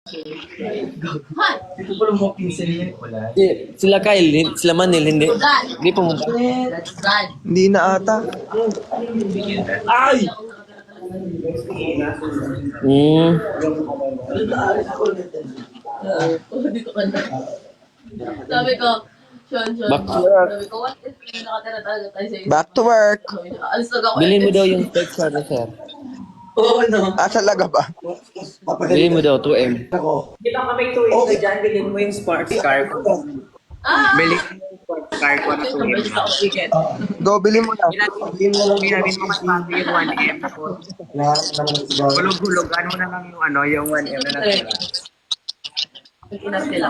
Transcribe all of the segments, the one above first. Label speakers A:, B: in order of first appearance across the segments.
A: Ito pala mo 15 wala.
B: Sila Kyle, sila Manil, hindi. Hindi pumunta.
C: Hindi na ata.
A: Ay!
B: Hmm.
D: Dito ka na. Sabi ko, Sean,
B: Back to work.
D: sabi ko, what if nakatira talaga tayo sa isa?
C: Back to work.
D: Alis na ako.
B: Bilhin mo daw yung text sa sir.
A: Oo, no.
C: Talaga ba?
B: Bilhin mo daw, 2M.
A: Ako.
E: Kita kami tuwing sa dyan, bilhin mo yung Sparks car ko. Bilhin mo yung Sparks car ko na tuwing.
D: Alis ako weekend.
C: Go, bilhin mo na.
E: Bilhin mo kay Papi yung 1M. Tapos, hulog-hulog. Ano na lang yung yung 1M na natin.
D: Inas nila.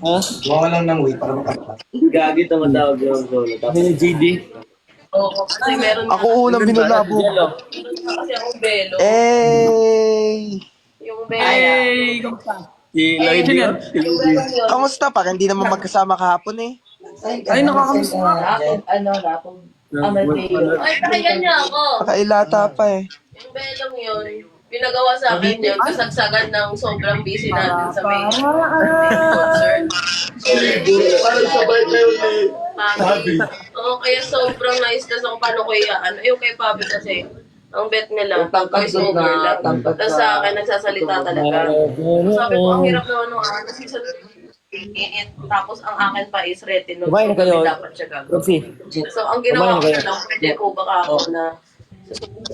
B: Ha?
A: Gawa lang ng way para makapag.
B: Gagi tumatawag yung solo. Tapos yung GD.
D: Oo, kasi meron
C: Ako unang binulabo.
D: kasi akong belo. Yung belo.
E: Ay, kumusta?
B: Si Lloyd yun.
C: Kamusta pa? Hindi naman magkasama kahapon eh.
E: Ay, nakakamusta.
D: Ay, pakinggan niya ako.
C: Nakailata pa eh.
D: Yung belong yun, pinagawa sa akin yun, kasagsagan ng sobrang busy natin sa may concert.
A: Parang sabay kayo ni
D: Pabi. Oo, kaya sobrang nice kasi kung paano ko iyaan. Yung kay Pabi kasi, ang bet nila, voice over lang. Tapos sa akin, nagsasalita talaga. Sabi ko, ang hirap naman nung kasi sa tapos ang akin pa is retinol.
B: Kumain na kayo.
D: Dapat siya gagawin.
B: Roxy.
D: So, ang ginawa ko
B: Kumain na
D: na lang, pwede ko baka ako na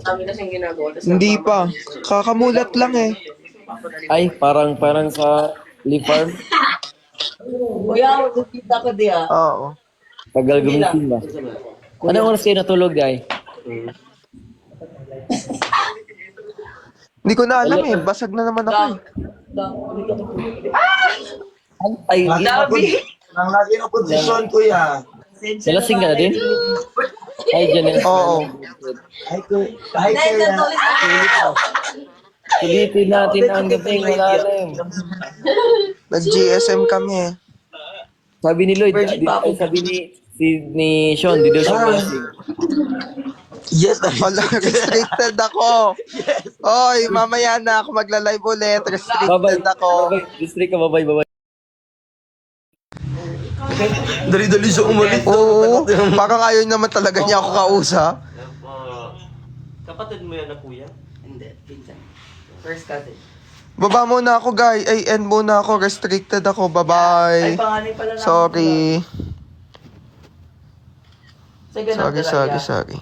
D: kami kasing ginagawa. Tapos
C: Hindi pa. Kakamulat lang eh.
B: Ay, parang sa Lee Farm.
F: Kuya, kita ko di ah.
C: Oo.
B: Tagal gumising ba? Anong oras kayo natulog, guy?
C: Hindi ko na alam eh. Basag na naman ako eh.
B: Ay,
A: Ang lagi ng posisyon, kuya.
B: nalasing ka na din? Ay, dyan yan.
C: Oo.
A: Ay, kuya.
B: Sulitin natin ang gabing malalim.
C: Nag-GSM kami eh.
B: Sabi ni Lloyd, sabi ni Sean, di daw siya malasing.
A: Yes,
C: Wala, restricted ako. Oy, mamaya na ako magla-live ulit.
B: Bye-bye.
C: Restricted ako.
B: Bye-bye. District ka, bye-bye.
A: Dali-dali siya umalis.
C: Oo, parang ayaw naman talaga niya ako kausap.
B: Kapatid mo yan na kuya?
F: Hindi, pinsan. First cousin.
C: Baba muna ako, guys. Ay, end muna ako. Restricted ako.
F: Ay,
C: Bye-bye.
F: panganay pala namin.
C: Sorry.
F: Sige na,
C: Sorry.